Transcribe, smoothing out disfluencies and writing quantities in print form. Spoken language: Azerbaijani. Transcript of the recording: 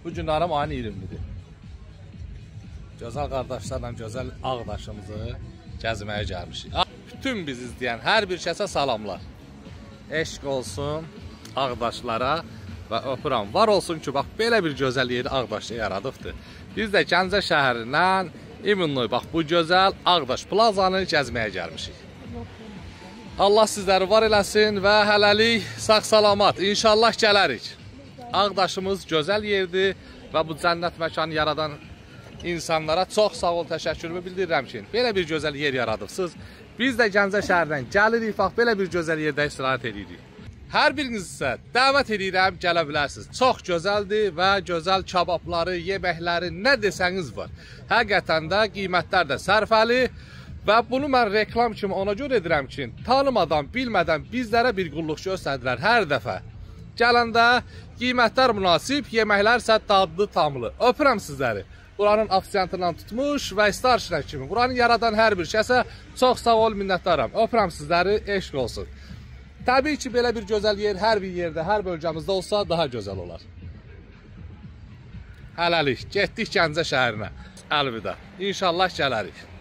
Bu günlərim ayın 20-dir. Gözəl qardaşlarla gözəl Ağdaşımızı gəzməyə gəlmişik. Bütün biz izləyən hər bir kəsə salamlar. Eşq olsun Ağdaşlara və öpürəm. Var olsun ki, bax, belə bir gözəl yeri Ağdaşda yaradıbdır. Biz də Gəncə şəhərindən İmmunluy, bax, bu gözəl Ağdaş plazanı gəzməyə gəlmişik. Allah sizləri var eləsin və hələlik sağ-salamat. İnşallah gələrik. Ağdaşımız gözəl yerdir və bu cənnət məkanı yaradan insanlara çox sağ ol, təşəkkürümü bildirirəm ki, belə bir gözəl yer yaradıbsınız. Biz də Gəncə şəhərdən gəlirik, bax, belə bir gözəl yerdə istirahət edirik. Hər biriniz isə dəvət edirəm, gələ bilərsiniz. Çox gözəldir və gözəl kababları, yeməkləri, nə desəniz var. Həqiqətən də qiymətlər də sərfəli və bunu mən reklam kimi ona görə edirəm ki, tanımadan, bilmədən bizlərə bir qulluq göstərdilər hər dəfə. Gələndə qiymətlər münasib, yeməklər isə dadlı, tamlı. Öpürəm sizləri. Buranın afisiyantından tutmuş və istarşına kimi. Buranı yaradan hər bir kəsə çox sağ ol, minnətdaram. Öpürəm sizləri, eşq olsun. Təbii ki, belə bir gözəl yer hər bir yerdə, hər bölgəmizdə olsa daha gözəl olar. Hələlik, getdik Gəncə şəhərinə. Əlvida. İnşallah gələrik.